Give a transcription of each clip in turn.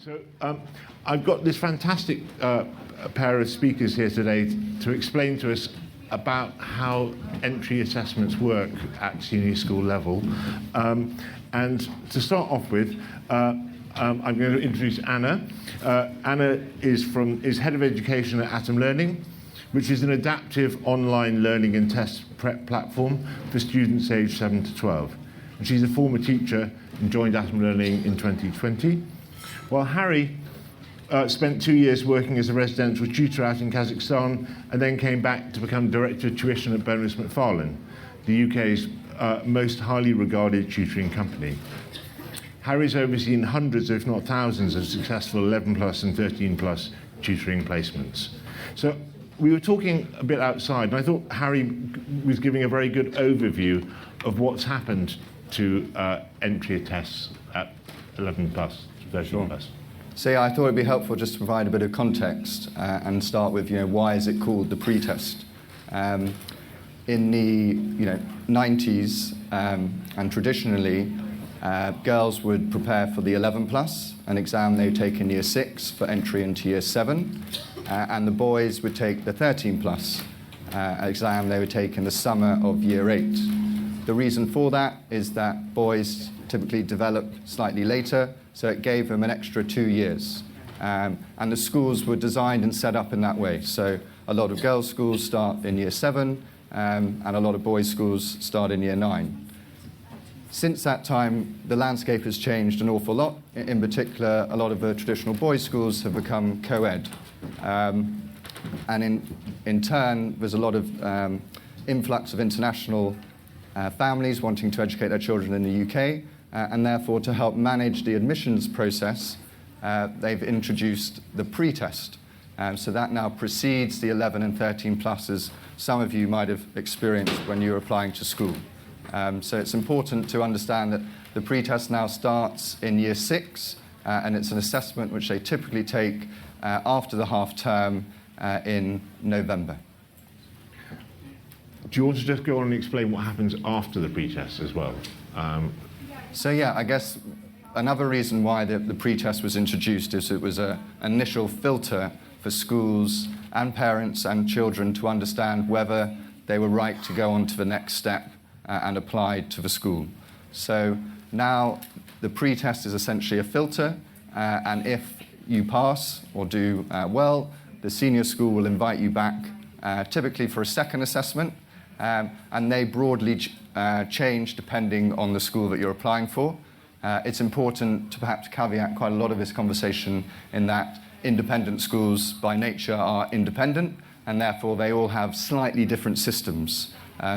So I've got this fantastic pair of speakers here today to explain to us about how entry assessments work at senior school level. And to start off with, I'm going to introduce Anna. Anna is Head of Education at Atom Learning, which is an adaptive online learning and test prep platform for students aged 7 to 12. And she's a former teacher and joined Atom Learning in 2020. While Harry spent 2 years working as a residential tutor out in Kazakhstan and then came back to become Director of Tuition at Bonas MacFarlane, the UK's most highly regarded tutoring company. Harry's overseen hundreds, if not thousands, of successful 11 plus and 13 plus tutoring placements. So we were talking a bit outside, and I thought Harry was giving a very good overview of what's happened to entry tests at 11 plus, 13 plus. So yeah, I thought it'd be helpful just to provide a bit of context and start with, why is it called the PreTest? In the 90s and traditionally, girls would prepare for the 11 plus, an exam they would take in year 6 for entry into year 7, and the boys would take the 13 plus exam they would take in the summer of year 8. The reason for that is that boys typically develop slightly later, so it gave them an extra 2 years. And the schools were designed and set up in that way. So a lot of girls' schools start in year 7, and a lot of boys' schools start in year 9. Since that time, the landscape has changed an awful lot. In particular, a lot of the traditional boys' schools have become co-ed. And in turn, there's a lot of influx of international families wanting to educate their children in the UK, and therefore to help manage the admissions process, they've introduced the PreTest. So that now precedes the 11 and 13 plus, as some of you might have experienced when you were applying to school. So it's important to understand that the PreTest now starts in year 6, and it's an assessment which they typically take after the half term in November. Do you want to just go on and explain what happens after the PreTest as well? So yeah, I guess another reason why the PreTest was introduced is it was an initial filter for schools and parents and children to understand whether they were right to go on to the next step and apply to the school. So now the PreTest is essentially a filter, and if you pass or do well, the senior school will invite you back, typically for a second assessment, and they broadly change depending on the school that you're applying for. It's important to perhaps caveat quite a lot of this conversation in that independent schools by nature are independent, and therefore they all have slightly different systems.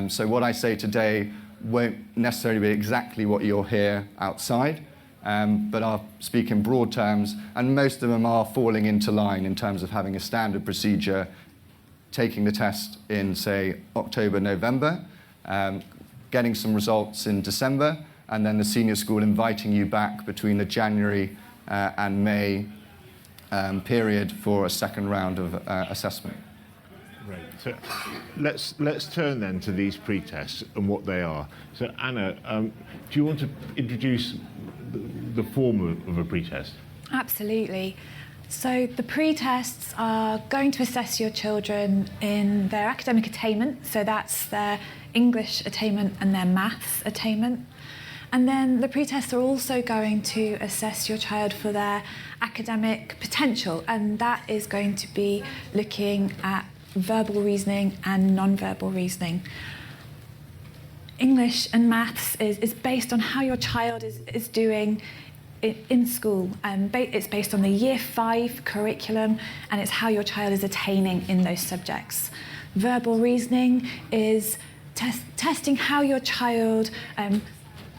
So what I say today won't necessarily be exactly what you'll hear outside, but I'll speak in broad terms, and most of them are falling into line in terms of having a standard procedure, taking the test in, say, October, November, getting some results in December, and then the senior school inviting you back between the January and May period for a second round of assessment. Right. So let's turn then to these pre-tests and what they are. So Anna, do you want to introduce the form of a pre-test? Absolutely. So the pre-tests are going to assess your children in their academic attainment, so that's their English attainment and their maths attainment. And then the pre-tests are also going to assess your child for their academic potential, and that is going to be looking at verbal reasoning and non-verbal reasoning. English and maths is based on how your child is doing in school. It's based on the Year 5 curriculum, and it's how your child is attaining in those subjects. Verbal reasoning is testing how your child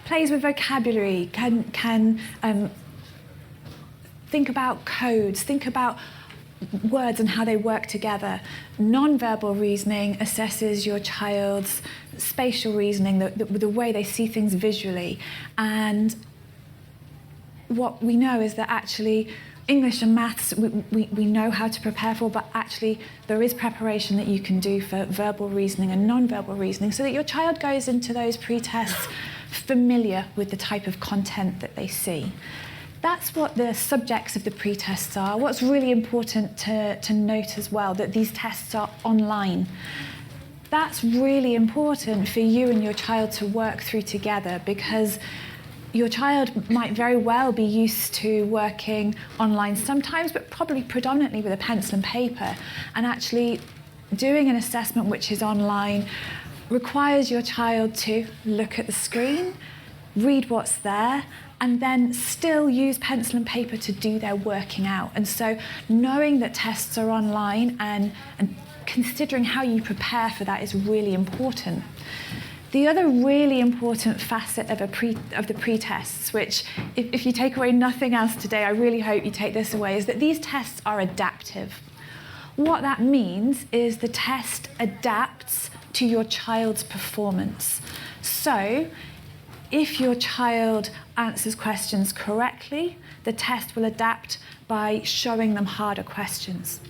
plays with vocabulary, can think about codes, think about words and how they work together. Non-verbal reasoning assesses your child's spatial reasoning, the way they see things visually. And what we know is that actually English and maths we know how to prepare for, but actually there is preparation that you can do for verbal reasoning and non-verbal reasoning so that your child goes into those pre-tests familiar with the type of content that they see. That's what the subjects of the pre-tests are. What's really important to note as well, that these tests are online. That's really important for you and your child to work through together, because your child might very well be used to working online sometimes, but probably predominantly with a pencil and paper. And actually doing an assessment which is online requires your child to look at the screen, read what's there, and then still use pencil and paper to do their working out. And so knowing that tests are online and considering how you prepare for that is really important. The other really important facet of the pre-tests, which if you take away nothing else today, I really hope you take this away, is that these tests are adaptive. What that means is the test adapts to your child's performance. So if your child answers questions correctly, the test will adapt by showing them harder questions.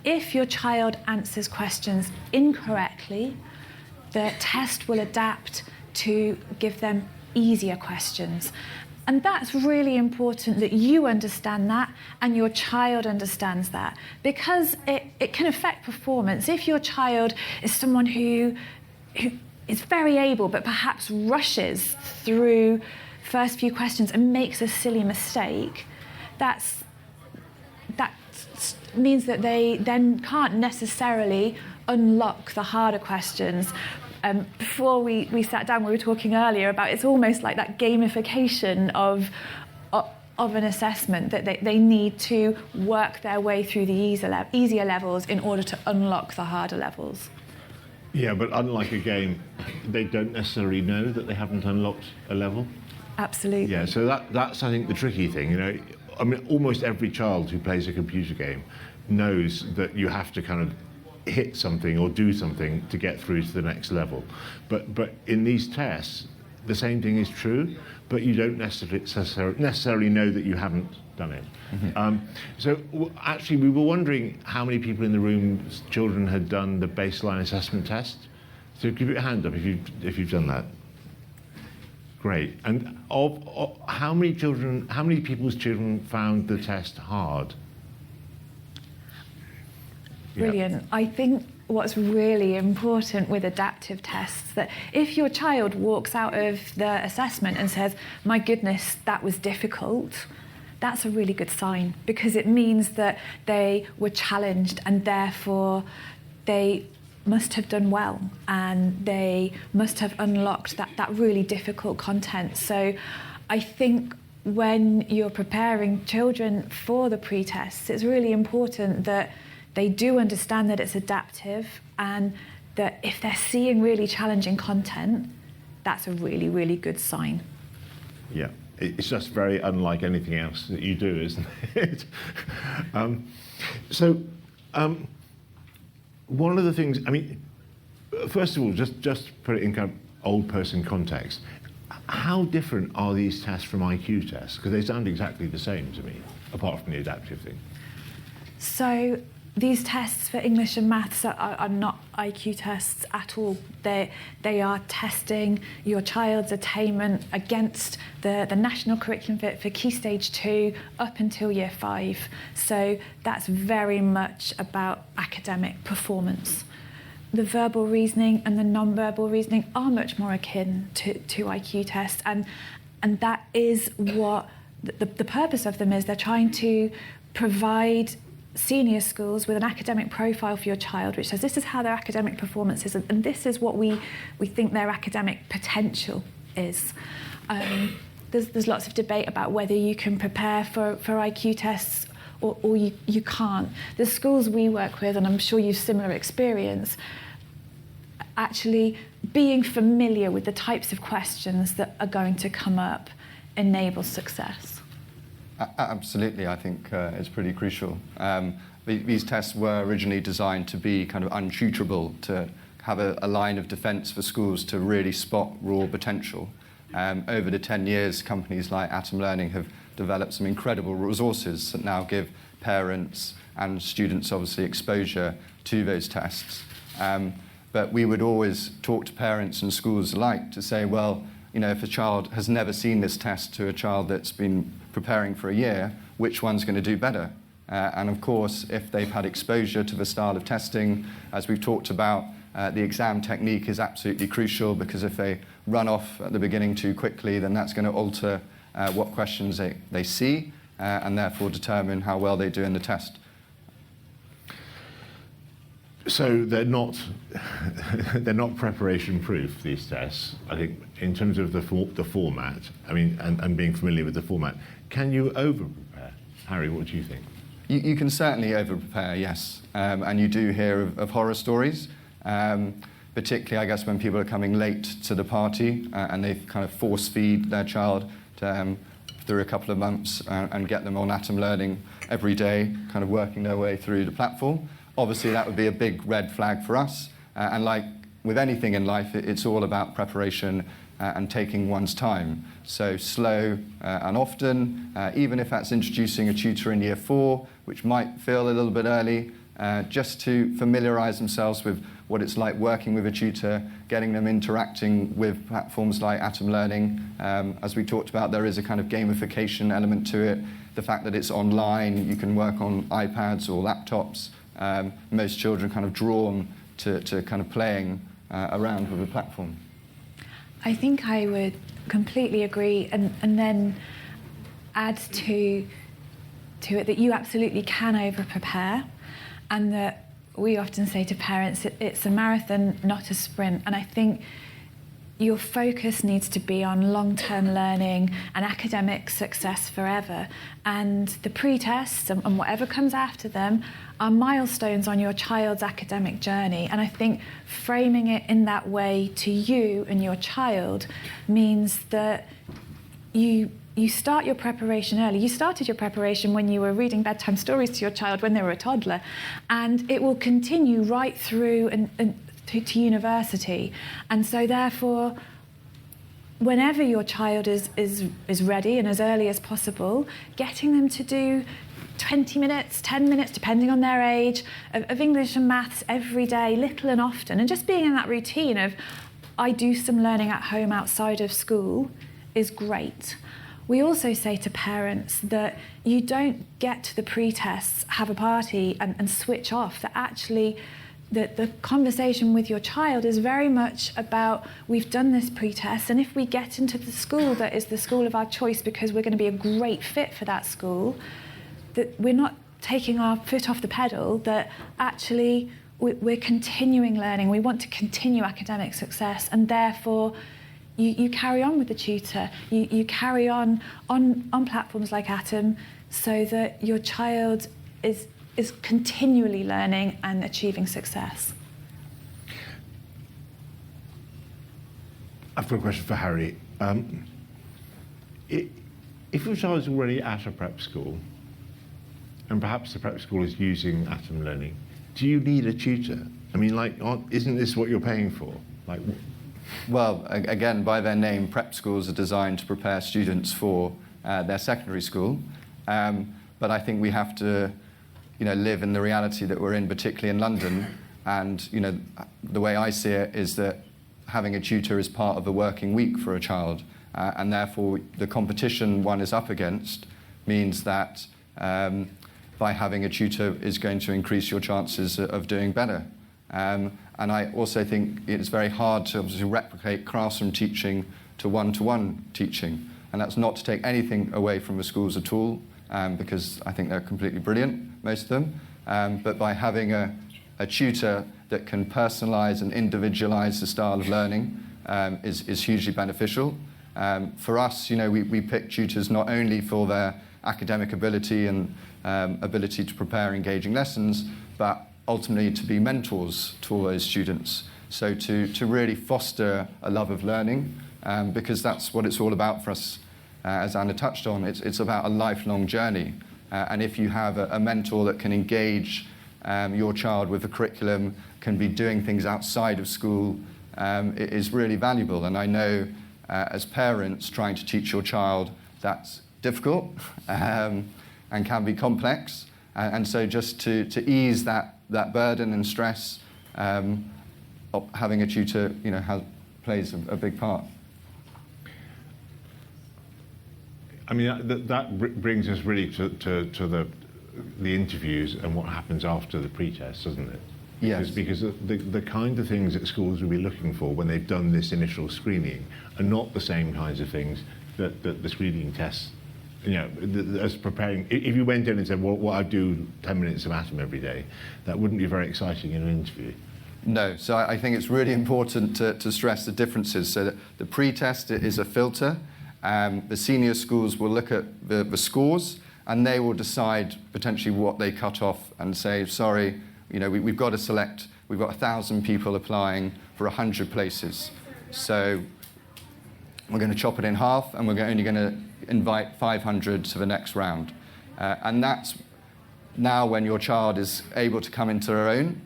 If your child answers questions incorrectly, the test will adapt to give them easier questions. And that's really important that you understand that and your child understands that, because it can affect performance. If your child is someone who is very able but perhaps rushes through first few questions and makes a silly mistake, that means that they then can't necessarily unlock the harder questions. Before we sat down, we were talking earlier about it's almost like that gamification of an assessment, that they need to work their way through the easier levels in order to unlock the harder levels. Yeah, but unlike a game, they don't necessarily know that they haven't unlocked a level. Absolutely. Yeah, so that's I think the tricky thing. You know, I mean, almost every child who plays a computer game knows that you have to kind of hit something or do something to get through to the next level. But in these tests, the same thing is true, but you don't necessarily know that you haven't done it. Mm-hmm. Actually, we were wondering how many people in the room, children, had done the baseline assessment test. So give your hand up if you've done that. Great. And of how many people's children found the test hard? Brilliant. Yeah. I think what's really important with adaptive tests, that if your child walks out of the assessment and says, my goodness, that was difficult, that's a really good sign, because it means that they were challenged and therefore they must have done well and they must have unlocked that really difficult content. So I think when you're preparing children for the pre-tests, it's really important that they do understand that it's adaptive, and that if they're seeing really challenging content, that's a really, really good sign. Yeah, it's just very unlike anything else that you do, isn't it? One of the things, I mean, first of all, just put it in kind of old person context. How different are these tests from IQ tests? Because they sound exactly the same to me, apart from the adaptive thing. So these tests for English and maths are not IQ tests at all. They are testing your child's attainment against the national curriculum for Key Stage 2 up until Year 5. So that's very much about academic performance. The verbal reasoning and the non-verbal reasoning are much more akin to IQ tests, and that is what the purpose of them is. They're trying to provide senior schools with an academic profile for your child, which says this is how their academic performance is, and this is what we think their academic potential is. There's lots of debate about whether you can prepare for IQ tests or you can't. The schools we work with, and I'm sure you've similar experience, actually being familiar with the types of questions that are going to come up enables success. Absolutely, I think it's pretty crucial. These tests were originally designed to be kind of untutorable, to have a line of defence for schools to really spot raw potential. Over the 10 years, companies like Atom Learning have developed some incredible resources that now give parents and students, obviously, exposure to those tests. But we would always talk to parents and schools alike to say, well, you know, if a child has never seen this test to a child that's been preparing for a year, which one's going to do better? And of course, if they've had exposure to the style of testing, as we've talked about, the exam technique is absolutely crucial, because if they run off at the beginning too quickly, then that's going to alter what questions they see, and therefore determine how well they do in the test. So they're not preparation proof, these tests. I think in terms of the format, I mean, and being familiar with the format, can you over prepare? Harry, what do you think? You can certainly over prepare, yes, and you do hear of horror stories. Particularly, I guess, when people are coming late to the party and they kind of force feed their child through a couple of months and get them on atom learning every day, kind of working their way through the platform. Obviously, that would be a big red flag for us. And like with anything in life, it's all about preparation and taking one's time. So slow and often, even if that's introducing a tutor in year 4, which might feel a little bit early, just to familiarise themselves with what it's like working with a tutor, getting them interacting with platforms like Atom Learning. As we talked about, there is a kind of gamification element to it. The fact that it's online, you can work on iPads or laptops. Most children kind of drawn to kind of playing around with the platform. I think I would completely agree, and then add to it that you absolutely can over-prepare, and that we often say to parents it's a marathon, not a sprint. And I think your focus needs to be on long-term learning and academic success forever. And the pre-tests and whatever comes after them are milestones on your child's academic journey. And I think framing it in that way to you and your child means that you start your preparation early. You started your preparation when you were reading bedtime stories to your child when they were a toddler, and it will continue right through and to university. And so therefore, whenever your child is ready and as early as possible, getting them to do 20 minutes, 10 minutes, depending on their age, of English and maths every day, little and often, and just being in that routine of, I do some learning at home outside of school, is great. We also say to parents that you don't get to the pre-tests, have a party and switch off, that actually the conversation with your child is very much about, we've done this pre-test, and if we get into the school that is the school of our choice because we're going to be a great fit for that school, that we're not taking our foot off the pedal, that actually we're continuing learning, we want to continue academic success, and therefore you carry on with the tutor, you carry on platforms like Atom, so that your child is continually learning and achieving success. I've got a question for Harry. If your child is already at a prep school, and perhaps the prep school is using Atom Learning, do you need a tutor? I mean, isn't this what you're paying for? Well, again, by their name, prep schools are designed to prepare students for their secondary school. But I think we have to, live in the reality that we're in, particularly in London. And, the way I see it is that having a tutor is part of a working week for a child. And therefore, the competition one is up against means that by having a tutor is going to increase your chances of doing better. And I also think it's very hard to obviously replicate classroom teaching to one-to-one teaching. And that's not to take anything away from the schools at all, because I think they're completely brilliant, most of them. But by having a tutor that can personalise and individualise the style of learning is hugely beneficial. For us, we pick tutors not only for their academic ability and ability to prepare engaging lessons, but ultimately to be mentors to all those students. So to really foster a love of learning, because that's what it's all about for us. As Anna touched on, it's about a lifelong journey. And if you have a mentor that can engage your child with the curriculum, can be doing things outside of school, it is really valuable. And I know as parents, trying to teach your child, that's difficult and can be complex. And so just to ease that burden and stress, having a tutor, plays a big part. I mean, that brings us really to the interviews and what happens after the pretest, doesn't it? Yes. Because the kind of things that schools will be looking for when they've done this initial screening are not the same kinds of things that the screening tests, as preparing. If you went in and said, well, I do 10 minutes of atom every day, that wouldn't be very exciting in an interview. No, so I think it's really important to stress the differences. So that the pretest is a filter. The senior schools will look at the scores, and they will decide potentially what they cut off and say, sorry, we've got to select, we've got 1,000 people applying for 100 places. So we're going to chop it in half, and we're only going to invite 500 to the next round. And that's now when your child is able to come into their own,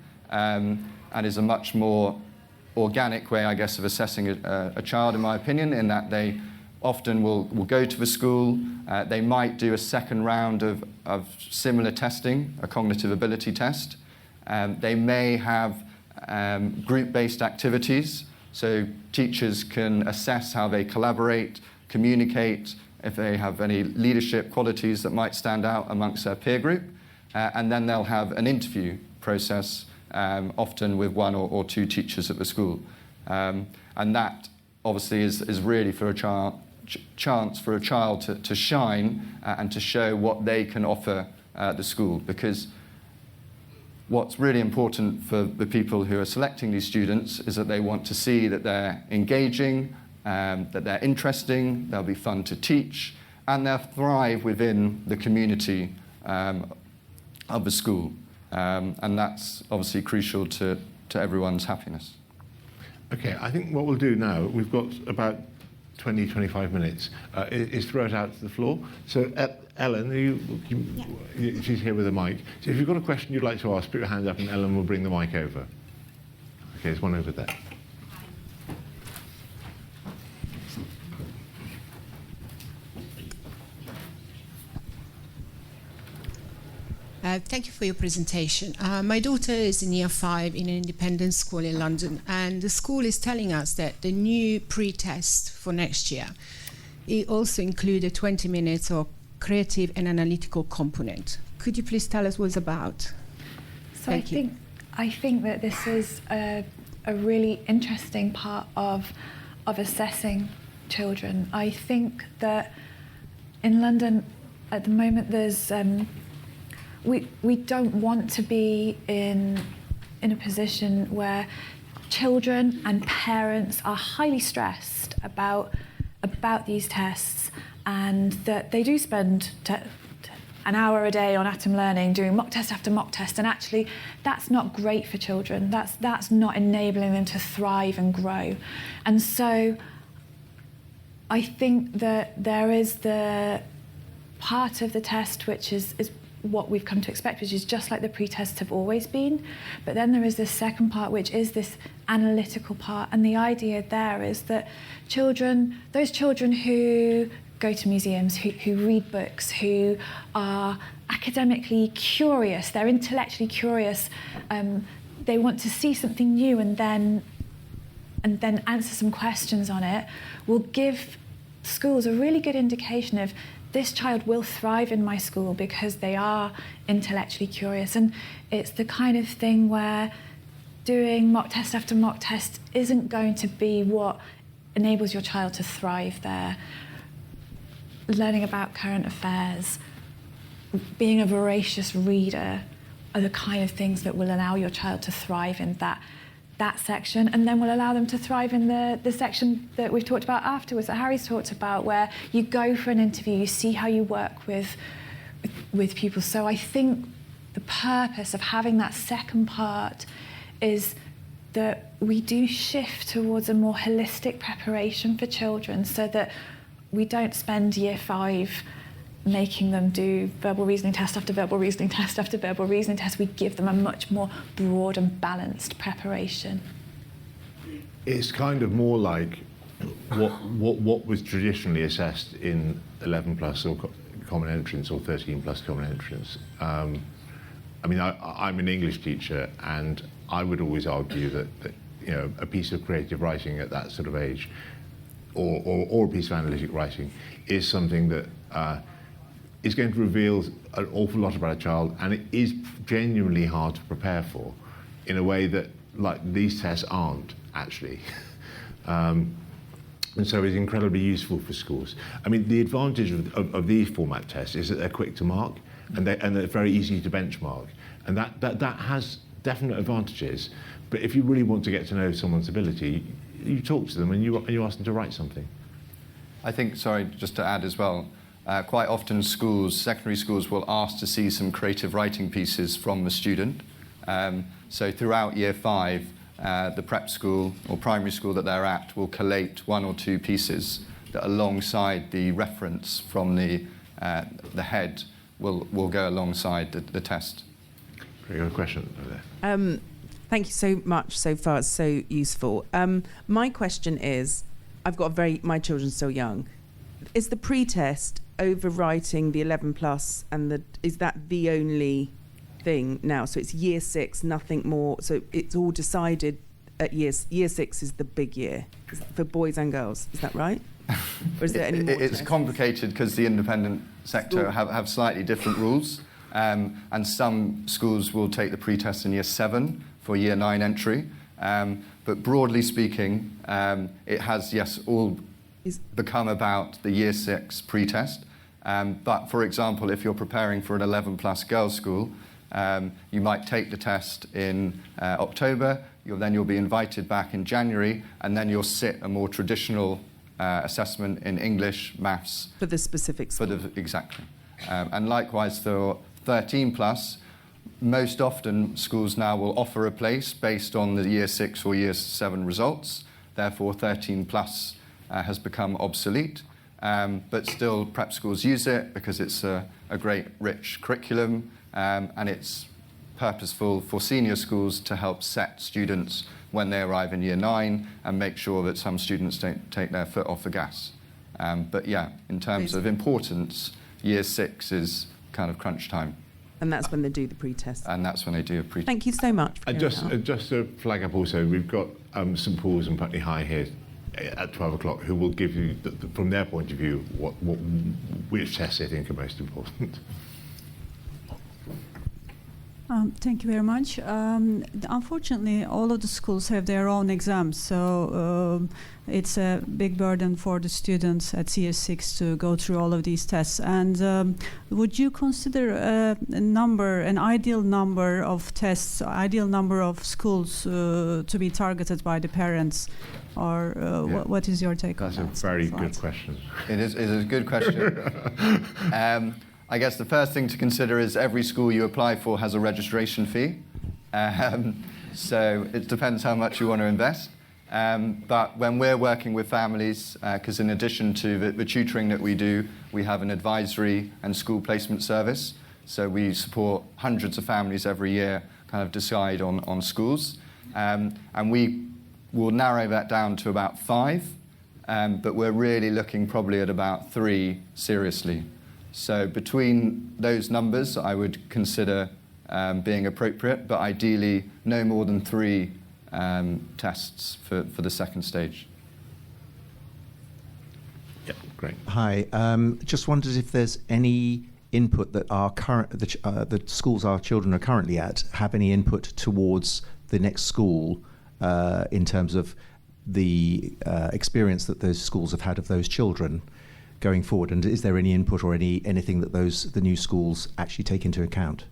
and is a much more organic way, I guess, of assessing a child, in my opinion, in that they often will go to the school. They might do a second round of similar testing, a cognitive ability test. They may have group-based activities, so teachers can assess how they collaborate, communicate, if they have any leadership qualities that might stand out amongst their peer group. And then they'll have an interview process, often with one or two teachers at the school. And that obviously is really for a chance for a child to shine and to show what they can offer the school. Because what's really important for the people who are selecting these students is that they want to see that they're engaging, that they're interesting, they'll be fun to teach, and they'll thrive within the community of the school. And that's obviously crucial to everyone's happiness. Okay, I think what we'll do now, we've got about 20, 25 minutes, is throw it out to the floor. So, Ellen, she's here with a mic. So if you've got a question you'd like to ask, put your hand up and Ellen will bring the mic over. Okay, there's one over there. Thank you for your presentation. My daughter is in year 5 in an independent school in London, and the school is telling us that the new pre-test for next year, it also include a 20 minutes of creative and analytical component. Could you please tell us what it's about? So I think that this is a really interesting part of assessing children. I think that in London at the moment there's we don't want to be in a position where children and parents are highly stressed about these tests, and that they do spend an hour a day on atom learning doing mock test after mock test, and actually that's not great for children. That's not enabling them to thrive and grow. And so I think that there is the part of the test which is what we've come to expect, which is just like the pre-tests have always been. But then there is this second part, which is this analytical part. And the idea there is that those children who go to museums, who read books, who are academically curious, they're intellectually curious, they want to see something new and then answer some questions on it, will give schools a really good indication of this child will thrive in my school because they are intellectually curious. And it's the kind of thing where doing mock test after mock test isn't going to be what enables your child to thrive there. Learning about current affairs, being a voracious reader are the kind of things that will allow your child to thrive in that section, and then will allow them to thrive in the section that we've talked about afterwards, that Harry's talked about, where you go for an interview, you see how you work with people. So I think the purpose of having that second part is that we do shift towards a more holistic preparation for children, so that we don't spend year 5 making them do verbal reasoning test after verbal reasoning test after verbal reasoning test. We give them a much more broad and balanced preparation. It's kind of more like what was traditionally assessed in 11 plus or common entrance or 13 plus common entrance. I mean, I'm an English teacher, and I would always argue that a piece of creative writing at that sort of age, or a piece of analytic writing, is something that is going to reveal an awful lot about a child, and it is genuinely hard to prepare for in a way that like these tests aren't actually. And so it's incredibly useful for schools. I mean, the advantage of these format tests is that they're quick to mark and they're very easy to benchmark. And that has definite advantages. But if you really want to get to know someone's ability, you talk to them and you ask them to write something. I think, sorry, just to add as well, quite often schools, secondary schools, will ask to see some creative writing pieces from the student. So throughout year 5, the prep school or primary school that they're at will collate 1 or 2 pieces that alongside the reference from the head will go alongside the test. Very good question over there. Thank you so much so far. It's so useful. My question is, my children are still young. Is the pre-test overwriting the 11 plus and is that the only thing now? So it's year 6, nothing more. So it's all decided at year 6 is the big year for boys and girls. Is that right? Or is there any more? It's complicated because the independent sector have slightly different rules. And some schools will take the pre-test in year 7 for year 9 entry. But broadly speaking, it has, yes, all become about the year 6 pre-test. But for example, if you're preparing for an 11 plus girls' school, you might take the test in October, you'll be invited back in January, and then you'll sit a more traditional assessment in English, maths. For the specific school. Exactly. And likewise for 13 plus, most often schools now will offer a place based on the year 6 or year 7 results. Therefore 13 plus has become obsolete. But still prep schools use it because it's a great rich curriculum, and it's purposeful for senior schools to help set students when they arrive in year 9 and make sure that some students don't take their foot off the gas. But yeah, in terms of importance, year 6 is kind of crunch time. And that's when they do the pre-test. And that's when they do a pre-test. Thank you so much. Just to flag up also, we've got St Paul's and Putney High here at 12 o'clock who will give you, from their point of view, which tests they think are most important. Thank you very much. Unfortunately, all of the schools have their own exams, so it's a big burden for the students at CS6 to go through all of these tests. And would you consider an ideal number of tests, ideal number of schools to be targeted by the parents? Or what is your take on that? That's a very good question. It is a good question. I guess the first thing to consider is every school you apply for has a registration fee. So it depends how much you want to invest. But when we're working with families, because in addition to the tutoring that we do, we have an advisory and school placement service. So we support hundreds of families every year, kind of decide on schools. And we will narrow that down to about 5, but we're really looking probably at about 3 seriously. So between those numbers, I would consider being appropriate, but ideally no more than 3 tests for the second stage. Yeah, great. Hi, just wondered if there's any input that the schools our children are currently at have any input towards the next school in terms of the experience that those schools have had of those children going forward, and is there any input or anything that the new schools actually take into account?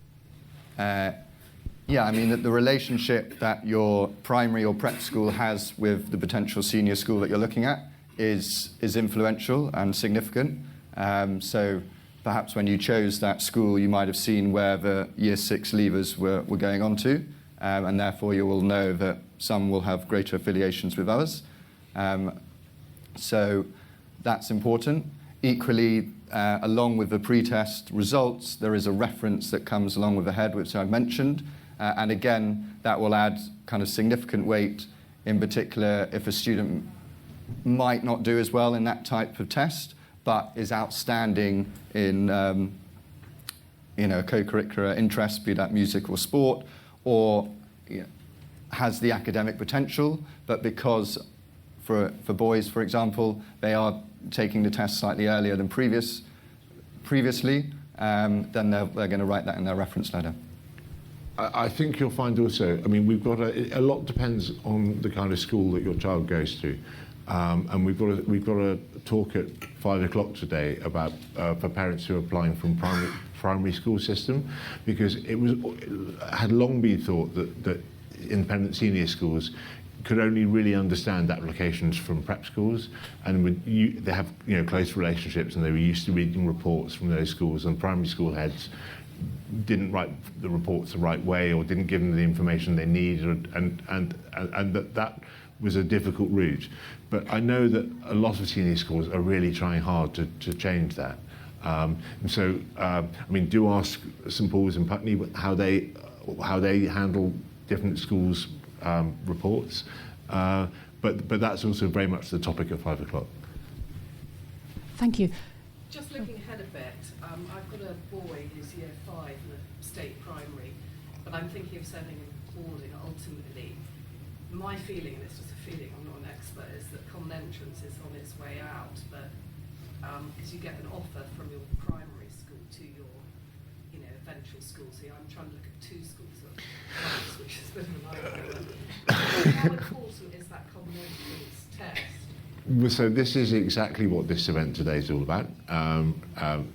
Yeah, I mean, the relationship that your primary or prep school has with the potential senior school that you're looking at is influential and significant. So perhaps when you chose that school, you might have seen where the year 6 leavers were going on to, and therefore you will know that some will have greater affiliations with others. So that's important. Equally, along with the pre-test results, there is a reference that comes along with the head, which I mentioned. And again, that will add kind of significant weight, in particular if a student might not do as well in that type of test, but is outstanding in co-curricular interests, be that music or sport, or has the academic potential, but because for boys, for example, they are taking the test slightly earlier than previous previously, then they're going to write that in their reference letter. I think you'll find also, I mean, we've got a lot depends on the kind of school that your child goes to. And we've got a talk at 5 o'clock today about for parents who are applying from primary school system, because it had long been thought that independent senior schools could only really understand applications from prep schools, and they have close relationships, and they were used to reading reports from those schools, and primary school heads didn't write the reports the right way or didn't give them the information they needed, and that was a difficult route. But I know that a lot of senior schools are really trying hard to change that. And so, I mean, do ask St Paul's and Putney how they handle different schools' reports. But that's also very much the topic at 5 o'clock. Thank you. Just looking ahead a bit, I've got a boy who's year 5 in a state primary, but I'm thinking of sending him boarding ultimately. My feeling, and it's just a feeling, I'm not an expert, is that common entrance is on its way out, but because you get an offer from your primary school to your eventual school. So I'm trying to look at 2 schools at once, which is a bit of a nightmare. How important is that common entrance test? So this is exactly what this event today is all about.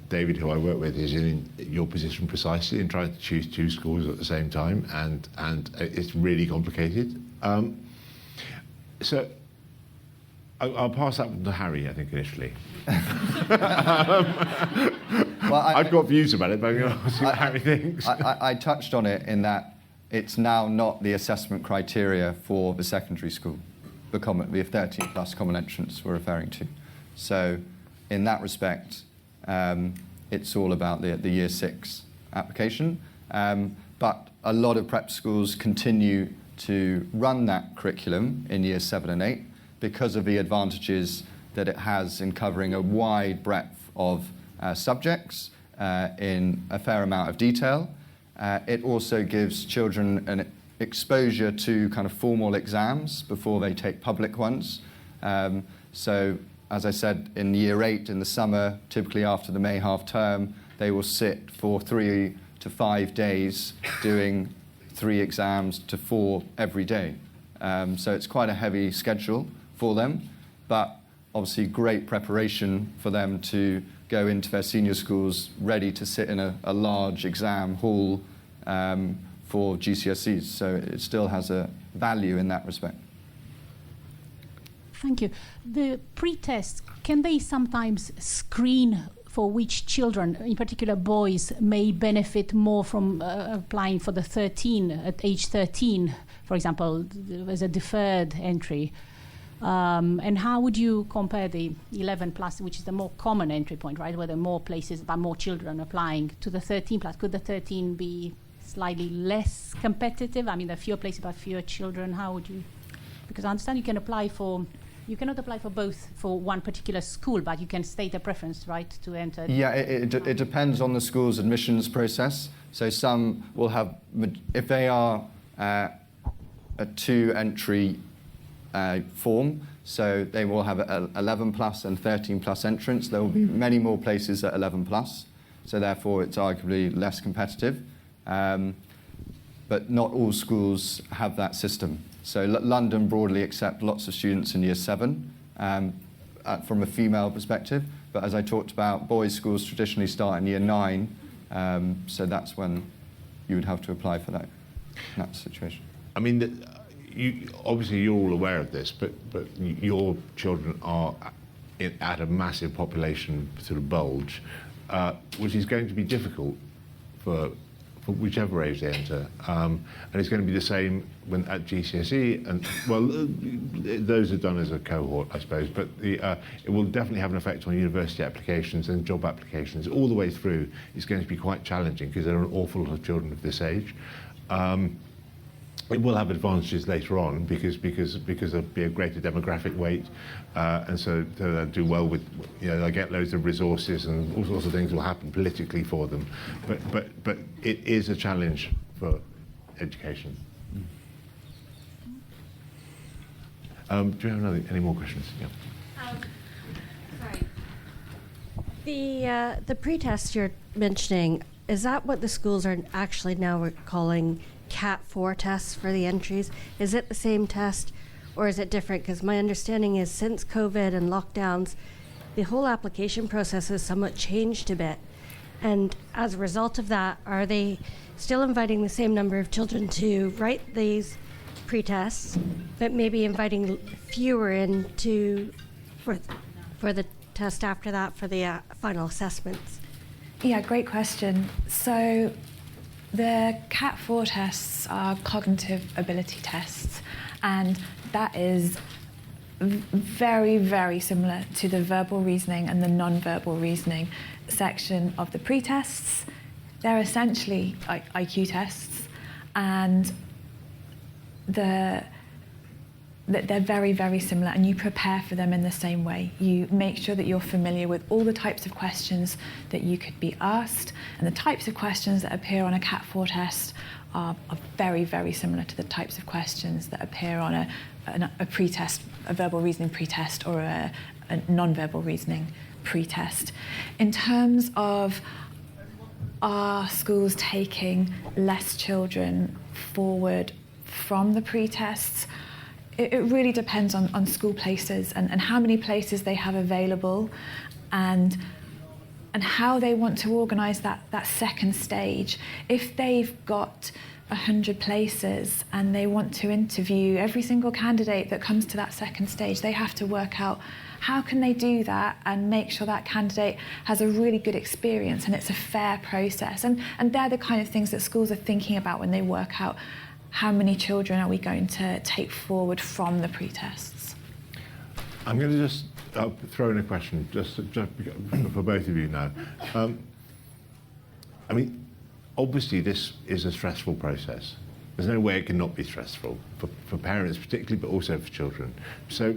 David, who I work with, is in your position precisely in trying to choose 2 schools at the same time, and it's really complicated. So I'll pass that one to Harry, I think, initially. Well, I've got views about it, but I'm going to see what Harry thinks. I touched on it in that it's now not the assessment criteria for the secondary school, the 13 plus common entrance we're referring to. So in that respect, it's all about the year 6 application. But a lot of prep schools continue to run that curriculum in years 7 and 8 because of the advantages that it has in covering a wide breadth of subjects in a fair amount of detail. It also gives children an exposure to kind of formal exams before they take public ones. So, as I said, in year 8 in the summer, typically after the May half term, they will sit for 3 to 5 days doing 3 exams to 4 every day. So it's quite a heavy schedule for them, but obviously great preparation for them to go into their senior schools ready to sit in a large exam hall for GCSEs. So it still has a value in that respect. Thank you. The pre-test, can they sometimes screen for which children, in particular boys, may benefit more from applying for the 13 at age 13, for example, as a deferred entry? And how would you compare the 11 plus, which is the more common entry point, right, where there are more places but more children applying, to the 13 plus? Could the 13 be slightly less competitive? I mean, there are fewer places but fewer children. How would you? Because I understand you cannot apply for both for one particular school, but you can state a preference, right, to enter. Yeah, it depends on the school's admissions process. So some will have, if they are a 2 entry form, so they will have 11 plus and 13 plus entrance. There will be many more places at 11 plus, so therefore it's arguably less competitive. But not all schools have that system. So London broadly accept lots of students in year 7 from a female perspective, but as I talked about, boys' schools traditionally start in year 9, so that's when you would have to apply for that in that situation. I mean, obviously you're all aware of this, but your children are at a massive population sort of bulge, which is going to be difficult for whichever age they enter, and it's going to be the same when at GCSE, and well, those are done as a cohort, I suppose, but it will definitely have an effect on university applications and job applications all the way through. It's going to be quite challenging because there are an awful lot of children of this age. It will have advantages later on because there'll be a greater demographic weight, and so they'll do well with, they'll get loads of resources and all sorts of things will happen politically for them. But it is a challenge for education. Do you have any more questions? Yeah. Sorry. The pretest you're mentioning, is that what the schools are actually now calling Cat 4 tests for the entries? Is it the same test or is it different? Because my understanding is since COVID and lockdowns, the whole application process has somewhat changed a bit. And as a result of that, are they still inviting the same number of children to write these pretests, but maybe inviting fewer in for the test after that for the final assessments? Yeah, great question. So the Cat 4 tests are cognitive ability tests, and that is very, very similar to the verbal reasoning and the non-verbal reasoning section of the pretests. They're essentially IQ tests, and they're very, very similar, and you prepare for them in the same way. You make sure that you're familiar with all the types of questions that you could be asked, and the types of questions that appear on a Cat 4 test are very, very similar to the types of questions that appear on a pretest, a verbal reasoning pretest, or a non-verbal reasoning pretest. In terms of are schools taking less children forward from the pretests, it really depends on school places and how many places they have available, and how they want to organise that second stage. If they've got 100 places and they want to interview every single candidate that comes to that second stage, they have to work out how can they do that and make sure that candidate has a really good experience and it's a fair process. And they're the kind of things that schools are thinking about when they work out how many children are we going to take forward from the pretests. I'm going to just throw in a question just for both of you now. I mean, obviously this is a stressful process. There's no way it can not be stressful for parents particularly, but also for children. So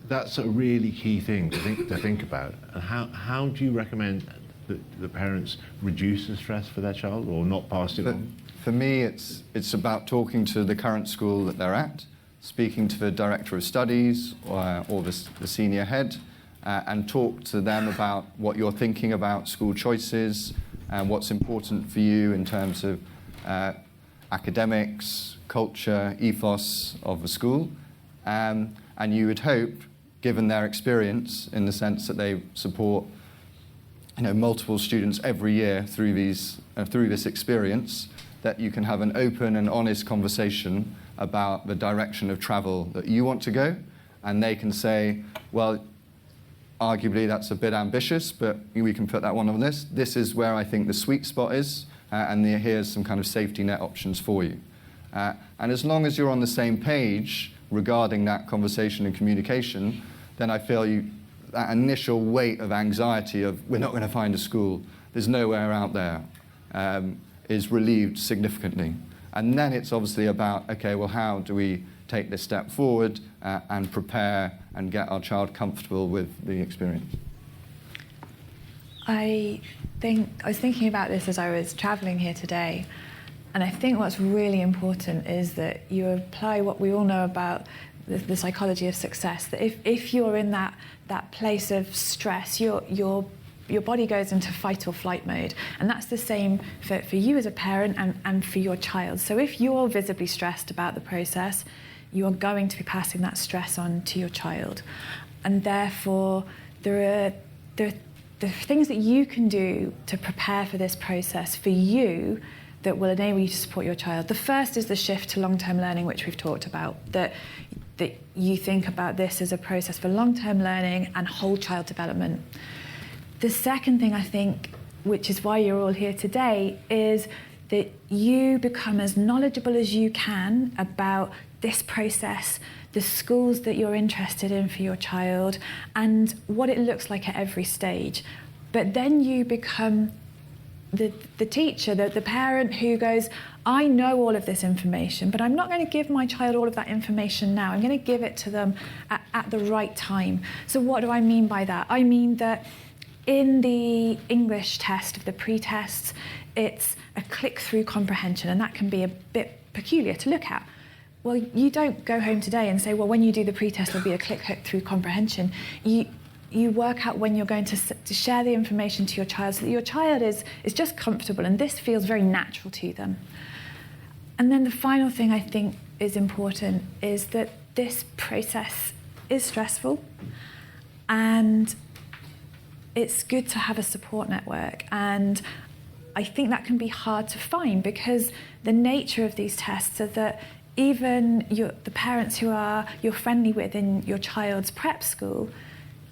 that's a really key thing to think about. And how do you recommend that the parents reduce the stress for their child or not pass it on? For me, it's about talking to the current school that they're at, speaking to the director of studies or the senior head, and talk to them about what you're thinking about school choices and what's important for you in terms of academics, culture, ethos of the school. And you would hope, given their experience in the sense that they support multiple students every year through this experience, that you can have an open and honest conversation about the direction of travel that you want to go, and they can say, well, arguably that's a bit ambitious, but we can put that one on this. This is where I think the sweet spot is, and here's some kind of safety net options for you. And as long as you're on the same page regarding that conversation and communication, then I feel that initial weight of anxiety of we're not going to find a school, there's nowhere out there, is relieved significantly. And then it's obviously about, okay, well, how do we take this step forward and prepare and get our child comfortable with the experience? I was thinking about this as I was travelling here today, and I think what's really important is that you apply what we all know about the psychology of success, that if you're in that place of stress, your body goes into fight or flight mode, and that's the same for you as a parent and for your child. So if you're visibly stressed about the process, you are going to be passing that stress on to your child. And therefore, there are things that you can do to prepare for this process for you that will enable you to support your child. The first is the shift to long-term learning, which we've talked about, that you think about this as a process for long-term learning and whole child development. The second thing, I think, which is why you're all here today, is that you become as knowledgeable as you can about this process, the schools that you're interested in for your child, and what it looks like at every stage. But then you become the teacher, the parent who goes, I know all of this information, but I'm not going to give my child all of that information now. I'm going to give it to them at the right time. So what do I mean by that? I mean that in the English test of the pre-tests, it's a click-through comprehension, and that can be a bit peculiar to look at. Well, you don't go home today and say, well, when you do the pre-test, there'll be a click-through comprehension. you work out when you're going to share the information to your child so that your child is just comfortable and this feels very natural to them. And then the final thing I think is important is that this process is stressful, and it's good to have a support network. And I think that can be hard to find because the nature of these tests are that even the parents who you're friendly with in your child's prep school,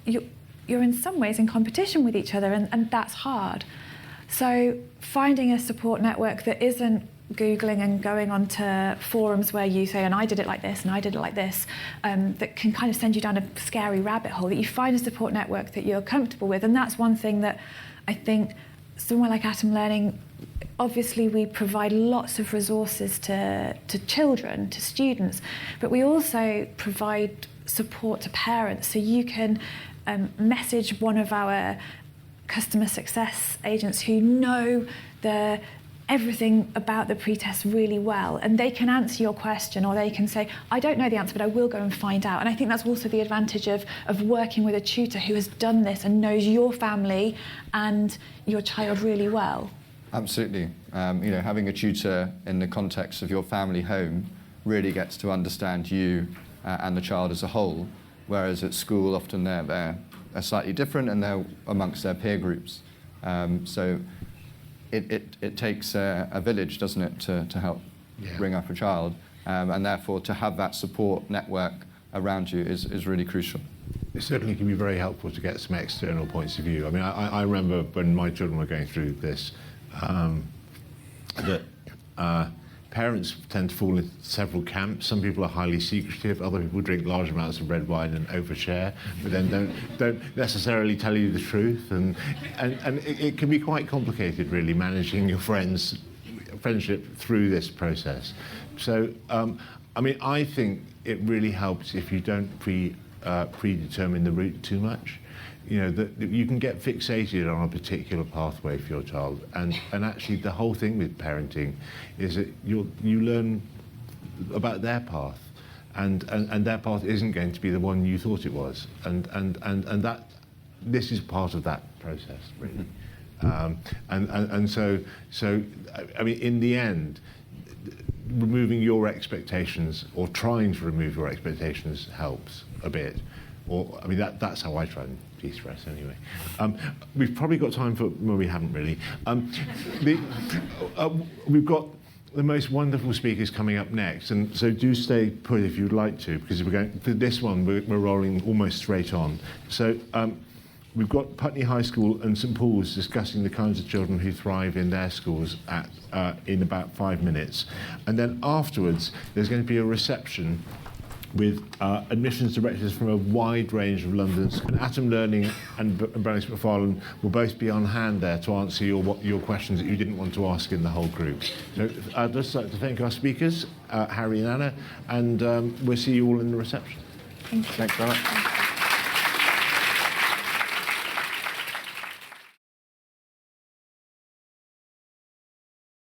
you're in some ways in competition with each other, and that's hard. So finding a support network that isn't Googling and going onto forums where you say, and I did it like this, and I did it like this, that can kind of send you down a scary rabbit hole, that you find a support network that you're comfortable with. And that's one thing that I think somewhere like Atom Learning, obviously we provide lots of resources to children, to students, but we also provide support to parents. So you can message one of our customer success agents who know everything about the pretest really well, and they can answer your question, or they can say, I don't know the answer, but I will go and find out. And I think that's also the advantage of working with a tutor who has done this and knows your family and your child really well. Absolutely. Having a tutor in the context of your family home really gets to understand you and the child as a whole, whereas at school often they're slightly different and they're amongst their peer groups. So it takes a village, doesn't it, to help bring up a child, and therefore to have that support network around you is really crucial. It certainly can be very helpful to get some external points of view. I mean, I remember when my children were going through this, that parents tend to fall into several camps. Some people are highly secretive, other people drink large amounts of red wine and overshare, but then don't necessarily tell you the truth. And it can be quite complicated, really, managing your friendship through this process. So, I think it really helps if you don't predetermine the route too much. That you can get fixated on a particular pathway for your child, and actually the whole thing with parenting is that you learn about their path, and their path isn't going to be the one you thought it was, and that this is part of that process, really. So in the end, removing your expectations or trying to remove your expectations helps a bit. That's how I try and de-stress anyway. We've probably got time for, well, we haven't really. We've got the most wonderful speakers coming up next, and so do stay put if you'd like to, because we're going for this one. We're rolling almost straight on. So we've got Putney High School and St Paul's discussing the kinds of children who thrive in their schools in about 5 minutes, and then afterwards there's going to be a reception with admissions directors from a wide range of London's. And Atom Learning and Bonas MacFarlane will both be on hand there to answer your questions that you didn't want to ask in the whole group. So I'd just like to thank our speakers, Harry and Anna, and we'll see you all in the reception. Thank you. Thanks very much.